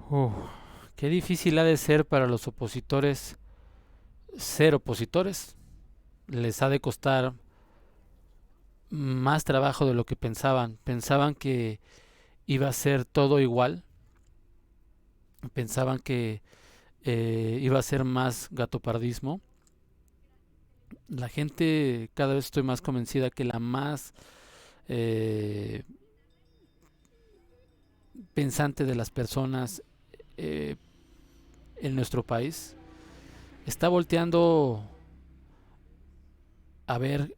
Uf, qué difícil ha de ser para los opositores ser opositores. Les ha de costar más trabajo de lo que pensaban. Pensaban que iba a ser todo igual. Pensaban que iba a ser más gatopardismo. La gente, cada vez estoy más convencida que la más eh, pensante de las personas eh, en nuestro país está volteando a ver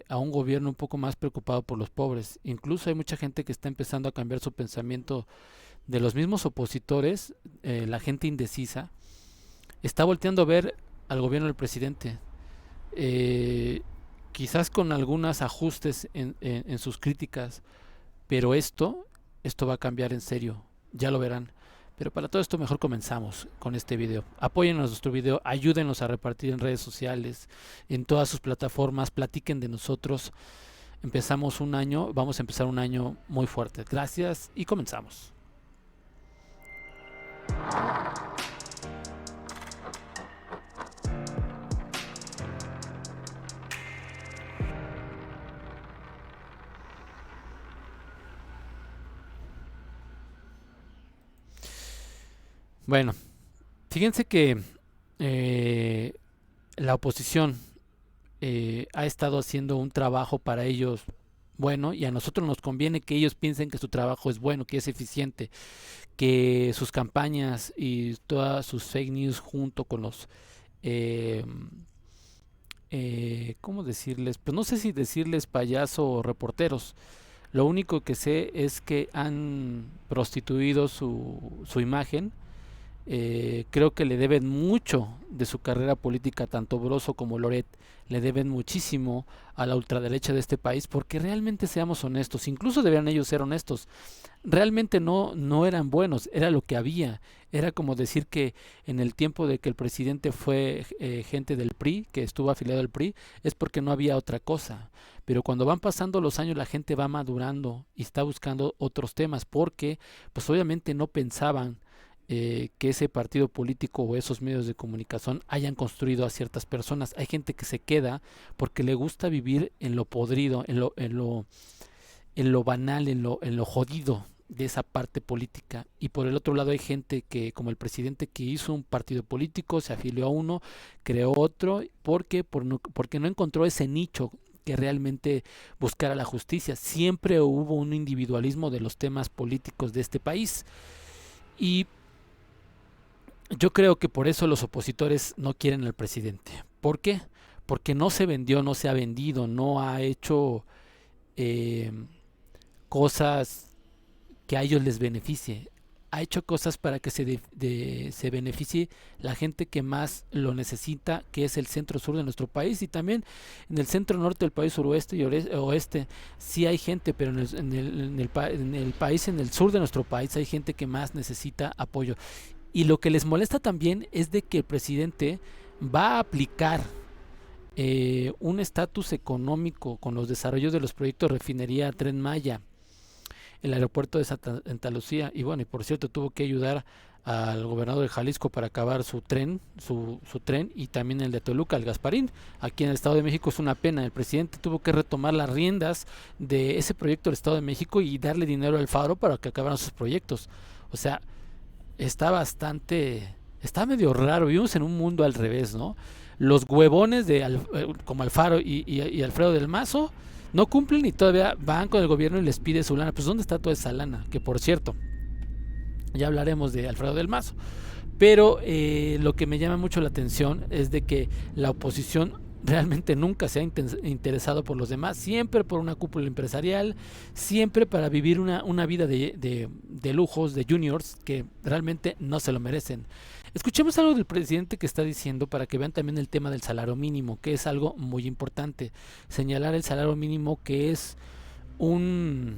a un gobierno un poco más preocupado por los pobres. Incluso hay mucha gente que está empezando a cambiar su pensamiento de los mismos opositores, la gente indecisa, está volteando a ver al gobierno del presidente. Eh, Quizás con algunos ajustes en sus críticas, pero esto va a cambiar en serio, ya lo verán. Pero para todo esto mejor comenzamos con este video. Apóyennos nuestro video, ayúdenos a repartir en redes sociales, en todas sus plataformas, platiquen de nosotros. Empezamos un año, vamos a empezar un año muy fuerte. Gracias y comenzamos. Bueno, fíjense que eh, la oposición ha estado haciendo un trabajo para ellos bueno y a nosotros nos conviene que ellos piensen que su trabajo es bueno, que es eficiente, que sus campañas y todas sus fake news junto con los eh, ¿cómo decirles? Pues no sé si decirles payaso o reporteros. Lo único que sé es que han prostituido su imagen. Creo que le deben mucho de su carrera política, tanto Broso como Loret, le deben muchísimo a la ultraderecha de este país, porque realmente seamos honestos, incluso deberían ellos ser honestos, realmente no eran buenos, era lo que había, era como decir que en el tiempo de que el presidente fue gente del PRI, que estuvo afiliado al PRI, es porque no había otra cosa, pero cuando van pasando los años la gente va madurando y está buscando otros temas, porque pues obviamente no pensaban que ese partido político o esos medios de comunicación hayan construido a ciertas personas. Hay gente que se queda porque le gusta vivir en lo podrido, en lo banal, en lo jodido de esa parte política. Y por el otro lado hay gente que, como el presidente, que hizo un partido político, se afilió a uno, creó otro, porque no encontró ese nicho que realmente buscara la justicia. Siempre hubo un individualismo de los temas políticos de este país. Y yo creo que por eso los opositores no quieren al presidente. ¿Por qué? Porque no se vendió, no se ha vendido, no ha hecho eh, cosas que a ellos les beneficie. Ha hecho cosas para que se beneficie la gente que más lo necesita, que es el centro sur de nuestro país y también en el centro norte del país, suroeste y oeste. Sí hay gente, pero en el país, en el sur de nuestro país, hay gente que más necesita apoyo. Y lo que les molesta también es de que el presidente va a aplicar un estatus económico con los desarrollos de los proyectos de refinería Tren Maya, el aeropuerto de Santa Lucía. Y bueno, y por cierto, tuvo que ayudar al gobernador de Jalisco para acabar su tren y también el de Toluca, el Gasparín. Aquí en el Estado de México es una pena. El presidente tuvo que retomar las riendas de ese proyecto del Estado de México y darle dinero al Faro para que acabaran sus proyectos. O sea, está medio raro, vivimos en un mundo al revés, ¿no? Los huevones como Alfaro y Alfredo del Mazo no cumplen y todavía van con el gobierno y les pide su lana. Pues ¿dónde está toda esa lana? Que por cierto, ya hablaremos de Alfredo del Mazo. Pero lo que me llama mucho la atención es de que la oposición realmente nunca se ha interesado por los demás, siempre por una cúpula empresarial, siempre para vivir una vida de lujos, de juniors, que realmente no se lo merecen. Escuchemos algo del presidente que está diciendo para que vean también el tema del salario mínimo, que es algo muy importante. Señalar el salario mínimo que es un,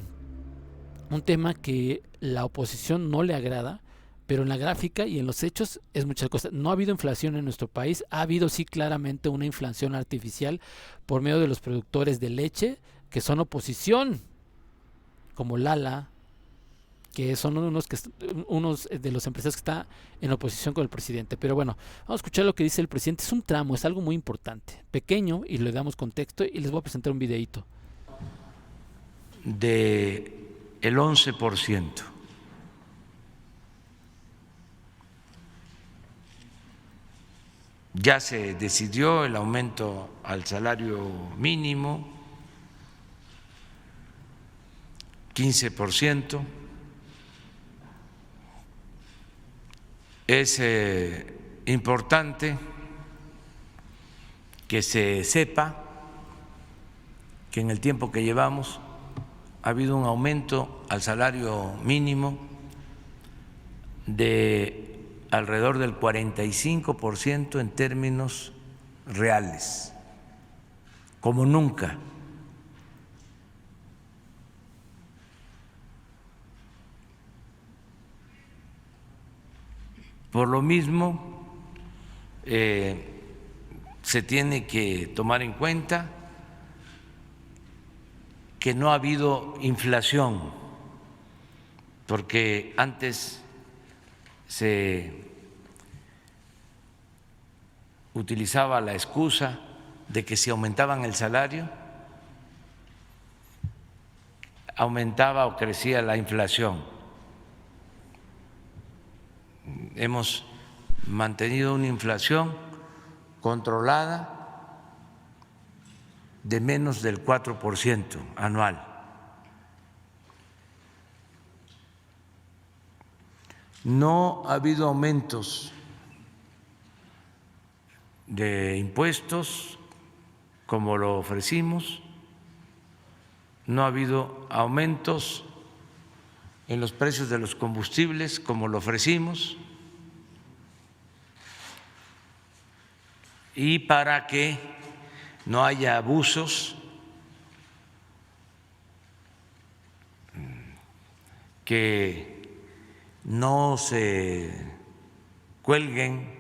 un tema que la oposición no le agrada, pero en la gráfica y en los hechos es muchas cosas. No ha habido inflación en nuestro país, ha habido sí claramente una inflación artificial por medio de los productores de leche que son oposición, como Lala, que son unos de los empresarios que está en oposición con el presidente. Pero bueno, vamos a escuchar lo que dice el presidente. Es un tramo, es algo muy importante, pequeño, y le damos contexto y les voy a presentar un videíto. De el 11%. Ya se decidió el aumento al salario mínimo, 15%. Es importante que se sepa que en el tiempo que llevamos ha habido un aumento al salario mínimo de alrededor del 45% en términos reales, como nunca. Por lo mismo, se tiene que tomar en cuenta que no ha habido inflación, porque antes se utilizaba la excusa de que si aumentaban el salario, aumentaba o crecía la inflación. Hemos mantenido una inflación controlada de menos del 4% anual. No ha habido aumentos de impuestos como lo ofrecimos, no ha habido aumentos en los precios de los combustibles como lo ofrecimos, y para que no haya abusos, que no se cuelguen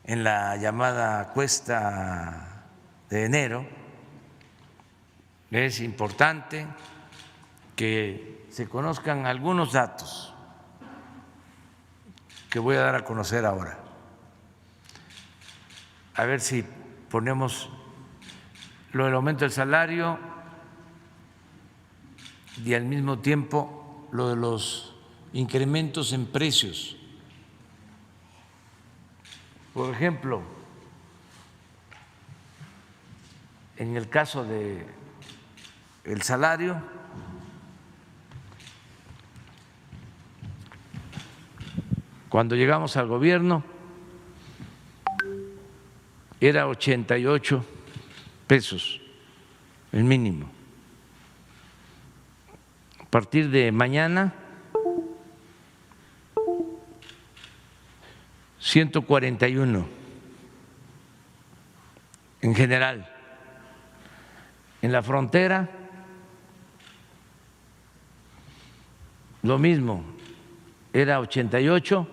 en la llamada cuesta de enero, es importante que se conozcan algunos datos que voy a dar a conocer ahora. A ver si ponemos lo del aumento del salario y al mismo tiempo lo de los incrementos en precios. Por ejemplo, en el caso de el salario, cuando llegamos al gobierno era 88 pesos el mínimo. A partir de mañana 141 en general. En la frontera lo mismo, era 88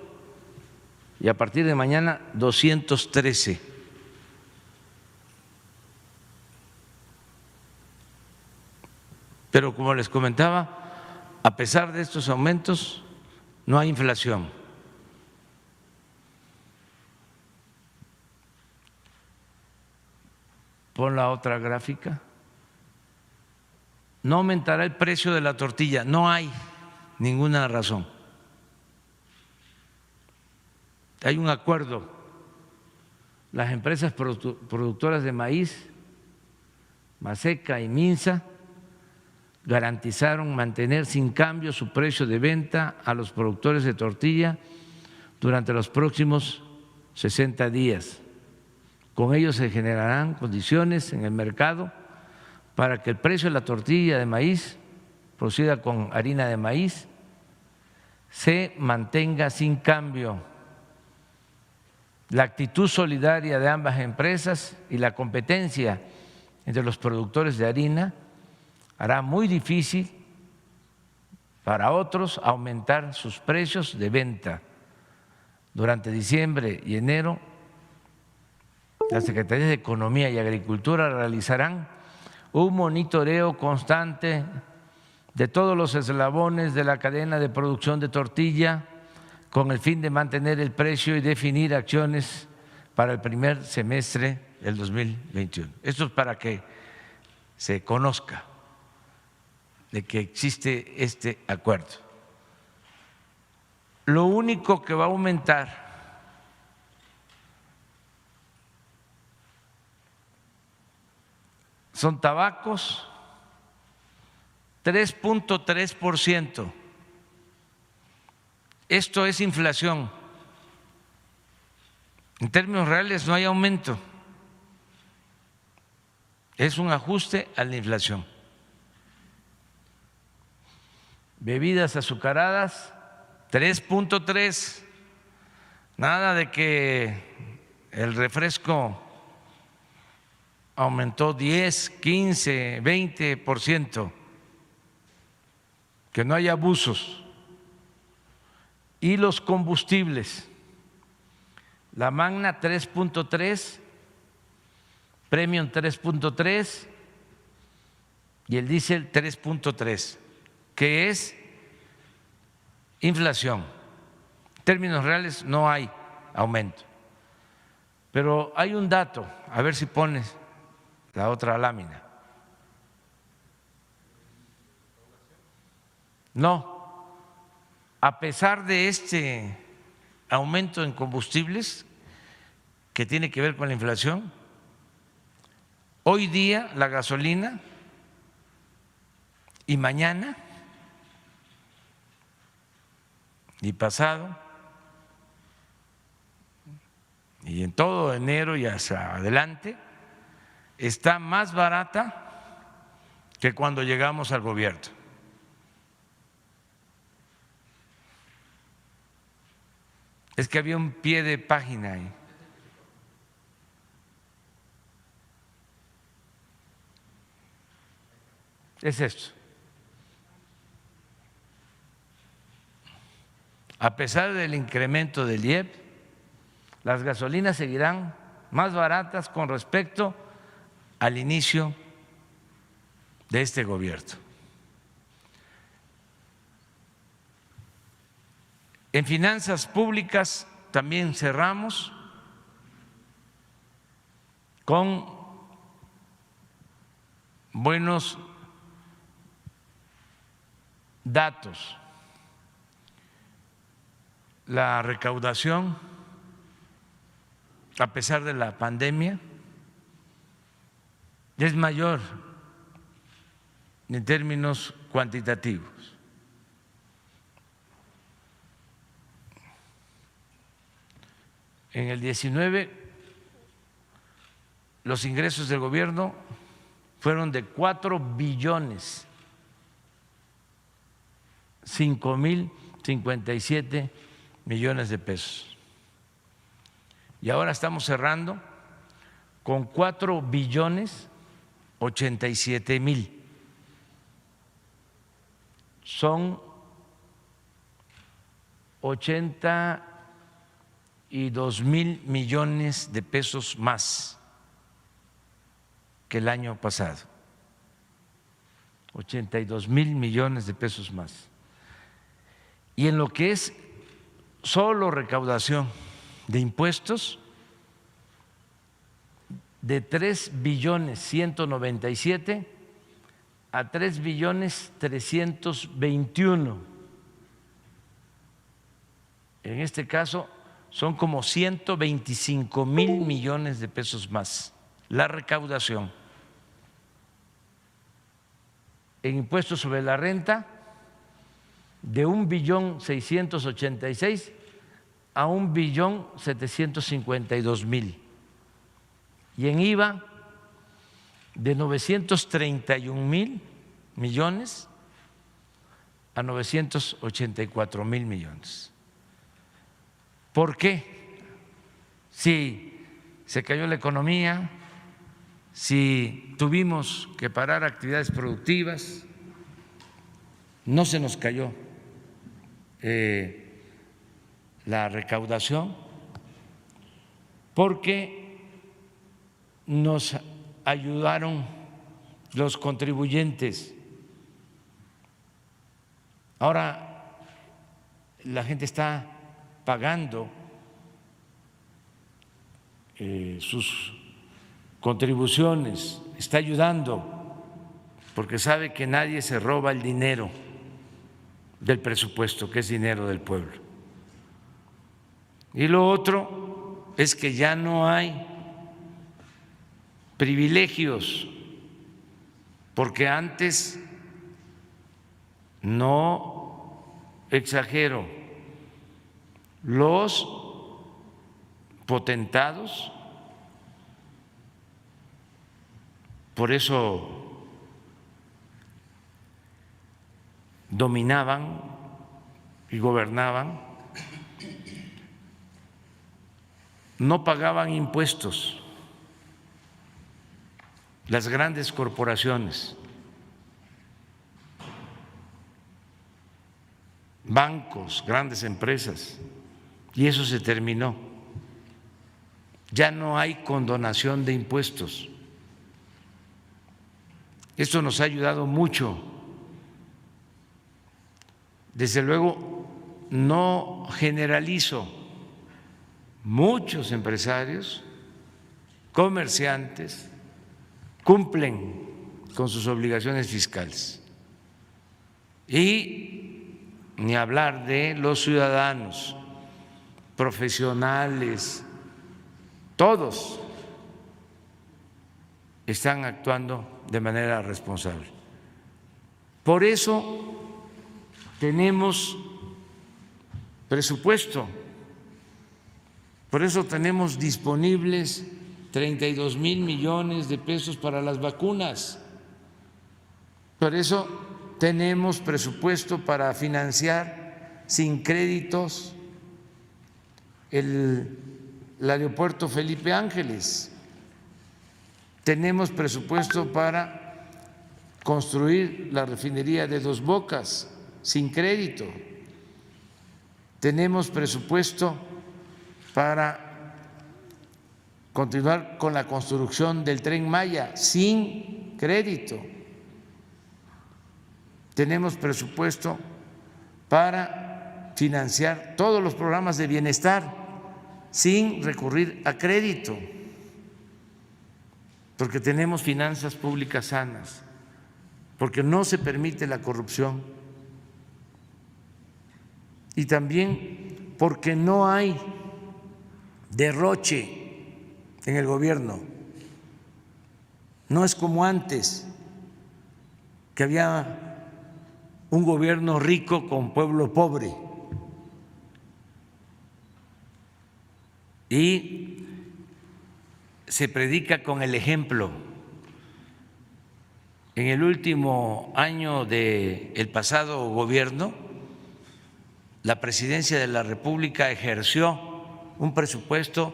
y a partir de mañana 213. Pero como les comentaba, a pesar de estos aumentos, no hay inflación. Pon la otra gráfica. No aumentará el precio de la tortilla, no hay ninguna razón. Hay un acuerdo. Las empresas productoras de maíz, Maseca y Minsa, garantizaron mantener sin cambio su precio de venta a los productores de tortilla durante los próximos 60 días. Con ello se generarán condiciones en el mercado para que el precio de la tortilla de maíz, producida con harina de maíz, se mantenga sin cambio. La actitud solidaria de ambas empresas y la competencia entre los productores de harina hará muy difícil para otros aumentar sus precios de venta. Durante diciembre y enero, las Secretarías de Economía y Agricultura realizarán un monitoreo constante de todos los eslabones de la cadena de producción de tortilla con el fin de mantener el precio y definir acciones para el primer semestre del 2021. Esto es para que se conozca de que existe este acuerdo. Lo único que va a aumentar son tabacos, 3.3%. Esto es inflación. En términos reales no hay aumento. Es un ajuste a la inflación. Bebidas azucaradas, 3.3%. Nada de que el refresco aumentó 10, 15, 20%. Que no haya abusos. Y los combustibles, la Magna 3.3%, Premium 3.3% y el diésel 3.3%, que es inflación. En términos reales no hay aumento. Pero hay un dato, a ver si pones la otra lámina. No, a pesar de este aumento en combustibles que tiene que ver con la inflación, hoy día la gasolina y mañana y pasado y en todo enero y hacia adelante está más barata que cuando llegamos al gobierno. Es que había un pie de página ahí. Es esto. A pesar del incremento del IEPS, las gasolinas seguirán más baratas con respecto al inicio de este gobierno. En finanzas públicas también cerramos con buenos datos. La recaudación, a pesar de la pandemia, es mayor en términos cuantitativos. En el 19, los ingresos del gobierno fueron de 4.005.057 millones de pesos. Y ahora estamos cerrando con 4.087.000. Son 82.000 millones de pesos más que el año pasado. 82.000 millones de pesos más. Y en lo que es solo recaudación de impuestos, de 3.197 a 3.321. En este caso son como 125.000 millones de pesos más la recaudación. En impuestos sobre la renta, de 1.686 a 1.752.000. Y en IVA, de 931.000 millones a 984.000 millones. ¿Por qué? Si se cayó la economía, si tuvimos que parar actividades productivas, no se nos cayó la recaudación, porque nos ayudaron los contribuyentes Ahora la gente está pagando sus contribuciones, está ayudando, porque sabe que nadie se roba el dinero del presupuesto, que es dinero del pueblo. Y lo otro es que ya no hay privilegios, porque antes, no exagero, los potentados, por eso dominaban y gobernaban, no pagaban impuestos. Las grandes corporaciones, bancos, grandes empresas, y eso se terminó. Ya no hay condonación de impuestos. Esto nos ha ayudado mucho. Desde luego, no generalizo, muchos empresarios, comerciantes, cumplen con sus obligaciones fiscales. Y ni hablar de los ciudadanos, profesionales, todos están actuando de manera responsable. Por eso tenemos presupuesto, por eso tenemos disponibles 32,000 millones de pesos para las vacunas, por eso tenemos presupuesto para financiar sin créditos el aeropuerto Felipe Ángeles, tenemos presupuesto para construir la refinería de Dos Bocas sin crédito, tenemos presupuesto para continuar con la construcción del Tren Maya sin crédito, tenemos presupuesto para financiar todos los programas de bienestar sin recurrir a crédito, porque tenemos finanzas públicas sanas, porque no se permite la corrupción y también porque no hay derroche en el gobierno. No es como antes, que había un gobierno rico con pueblo pobre. Y se predica con el ejemplo. En el último año del pasado gobierno, la Presidencia de la República ejerció un presupuesto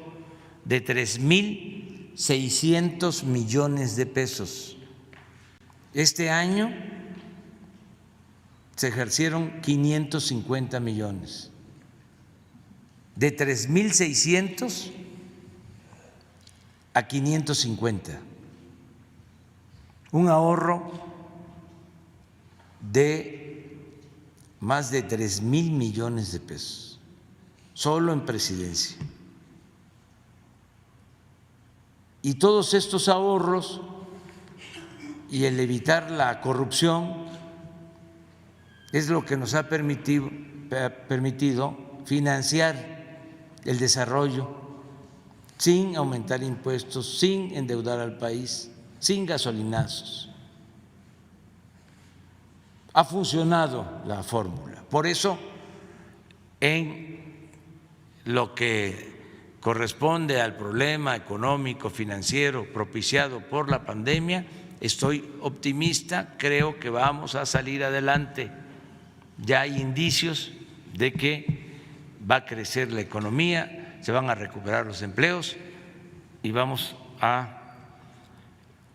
de 3,600 millones de pesos. Este año se ejercieron 550 millones, de 3,600 a 550, un ahorro de más de 3,000 millones de pesos, solo en presidencia. Y todos estos ahorros y el evitar la corrupción es lo que nos ha permitido financiar el desarrollo sin aumentar impuestos, sin endeudar al país, sin gasolinazos. Ha funcionado la fórmula. Por eso, en lo que corresponde al problema económico, financiero propiciado por la pandemia, estoy optimista, creo que vamos a salir adelante. Ya hay indicios de que va a crecer la economía, se van a recuperar los empleos y vamos a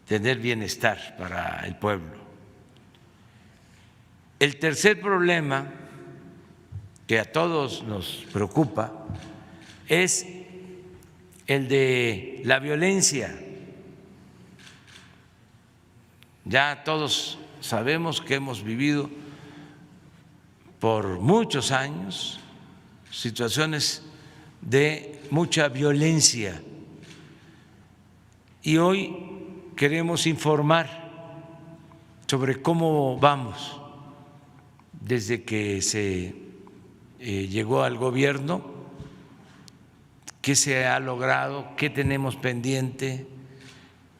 tener bienestar para el pueblo. El tercer problema que a todos nos preocupa es el de la violencia. Ya todos sabemos que hemos vivido por muchos años situaciones de mucha violencia y hoy queremos informar sobre cómo vamos desde que se llegó al gobierno, qué se ha logrado, qué tenemos pendiente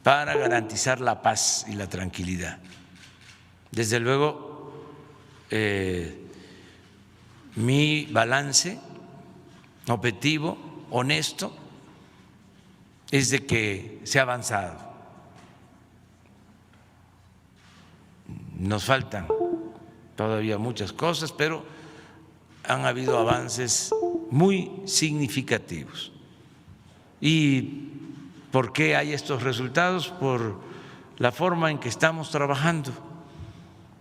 para garantizar la paz y la tranquilidad. Desde luego, mi balance objetivo, honesto, es de que se ha avanzado. Nos faltan todavía muchas cosas, pero han habido avances muy significativos. ¿Y por qué hay estos resultados? Por la forma en que estamos trabajando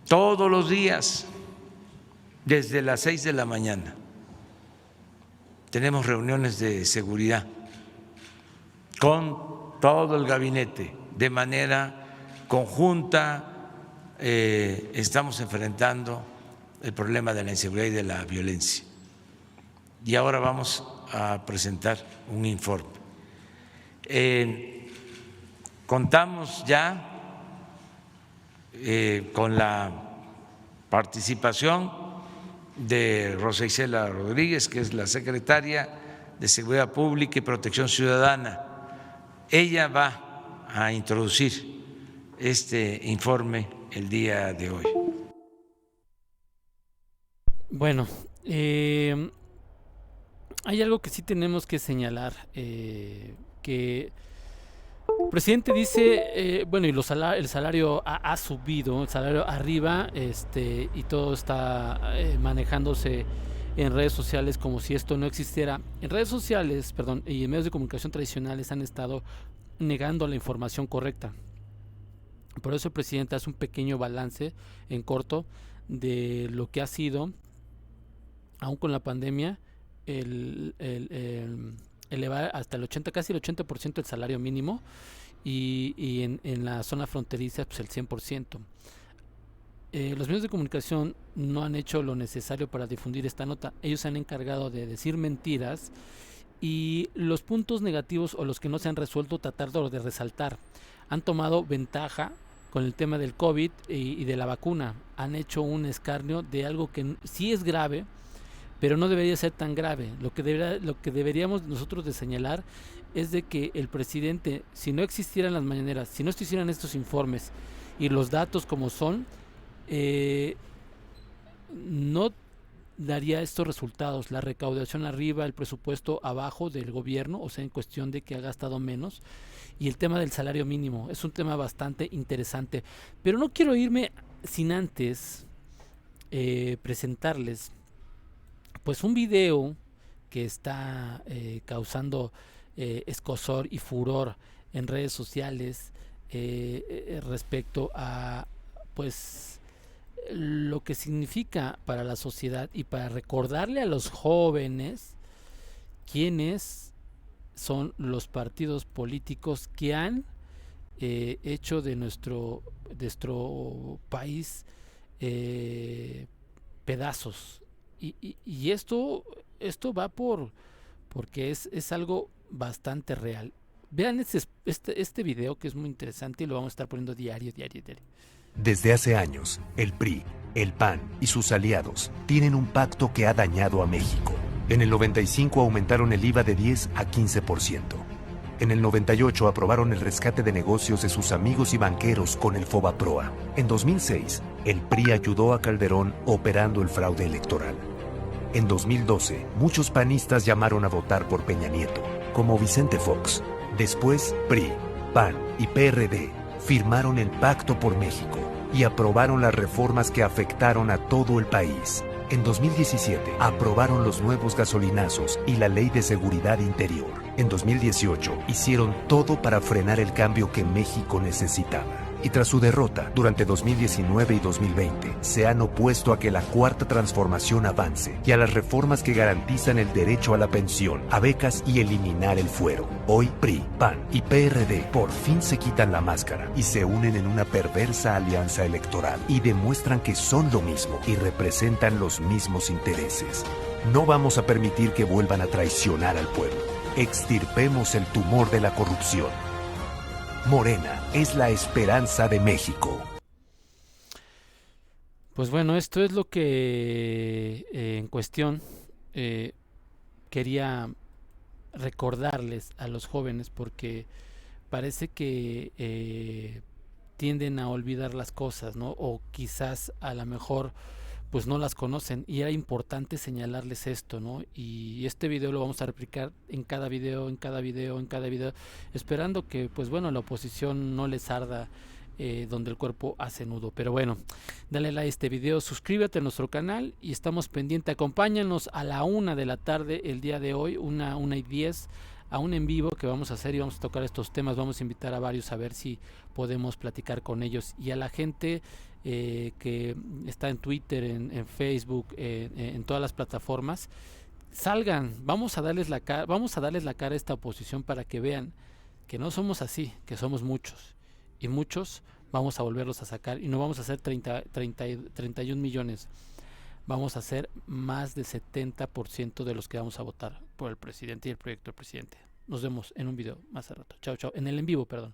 todos los días, desde las 6 de la mañana. Tenemos reuniones de seguridad con todo el gabinete de manera conjunta. Estamos enfrentando el problema de la inseguridad y de la violencia. Y ahora vamos a presentar un informe. Contamos ya con la participación de Rosa Isela Rodríguez, que es la secretaria de Seguridad Pública y Protección Ciudadana. Ella va a introducir este informe el día de hoy. Bueno, hay algo que sí tenemos que señalar, que el presidente dice, bueno, y el salario ha subido, el salario arriba, y todo está manejándose en redes sociales como si esto no existiera. En redes sociales, perdón, y en medios de comunicación tradicionales han estado negando la información correcta. Por eso el presidente hace un pequeño balance en corto de lo que ha sido, aún con la pandemia, elevar hasta el 80, casi el 80% el salario mínimo y en la zona fronteriza pues el 100%. Los medios de comunicación no han hecho lo necesario para difundir esta nota. Ellos se han encargado de decir mentiras y los puntos negativos o los que no se han resuelto tratar de resaltar. Han tomado ventaja con el tema del COVID y de la vacuna. Han hecho un escarnio de algo que sí es grave, pero no debería ser tan grave. Lo que deberíamos nosotros de señalar es de que el presidente, si no existieran las mañaneras, si no existieran estos informes y los datos como son, no daría estos resultados, la recaudación arriba, el presupuesto abajo del gobierno, o sea, en cuestión de que ha gastado menos, y el tema del salario mínimo, es un tema bastante interesante, pero no quiero irme sin antes presentarles pues un video que está causando escozor y furor en redes sociales respecto a pues lo que significa para la sociedad y para recordarle a los jóvenes quiénes son los partidos políticos que han hecho de nuestro país pedazos. Y esto va porque es algo bastante real. Vean este video que es muy interesante y lo vamos a estar poniendo diario. Desde hace años, el PRI, el PAN y sus aliados tienen un pacto que ha dañado a México. En el 95 aumentaron el IVA de 10 a 15%. En el 98 aprobaron el rescate de negocios de sus amigos y banqueros con el FOBAPROA. En 2006, el PRI ayudó a Calderón operando el fraude electoral. En 2012, muchos panistas llamaron a votar por Peña Nieto, como Vicente Fox. Después, PRI, PAN y PRD firmaron el Pacto por México y aprobaron las reformas que afectaron a todo el país. En 2017, aprobaron los nuevos gasolinazos y la Ley de Seguridad Interior. En 2018, hicieron todo para frenar el cambio que México necesitaba. Y tras su derrota, durante 2019 y 2020, se han opuesto a que la Cuarta Transformación avance y a las reformas que garantizan el derecho a la pensión, a becas y eliminar el fuero. Hoy, PRI, PAN y PRD por fin se quitan la máscara y se unen en una perversa alianza electoral y demuestran que son lo mismo y representan los mismos intereses. No vamos a permitir que vuelvan a traicionar al pueblo. Extirpemos el tumor de la corrupción. Morena es la esperanza de México. Pues bueno, esto es lo que en cuestión quería recordarles a los jóvenes, porque parece que tienden a olvidar las cosas, ¿no? O quizás a lo mejor pues no las conocen, y era importante señalarles esto, ¿no? Y este video lo vamos a replicar en cada video, esperando que pues bueno, la oposición no les arda donde el cuerpo hace nudo. Pero bueno, dale like a este video, suscríbete a nuestro canal y estamos pendientes. Acompáñanos a la 1 de la tarde el día de hoy, 1:10, a un en vivo que vamos a hacer y vamos a tocar estos temas. Vamos a invitar a varios a ver si podemos platicar con ellos, y a la gente que está en Twitter, en Facebook, en todas las plataformas, salgan, vamos a darles la cara a esta oposición para que vean que no somos así, que somos muchos, y muchos vamos a volverlos a sacar, y no vamos a hacer 31 millones, vamos a hacer más de 70% de los que vamos a votar por el presidente y el proyecto del presidente. Nos vemos en un video más a rato. Chao, chao, en el en vivo, perdón.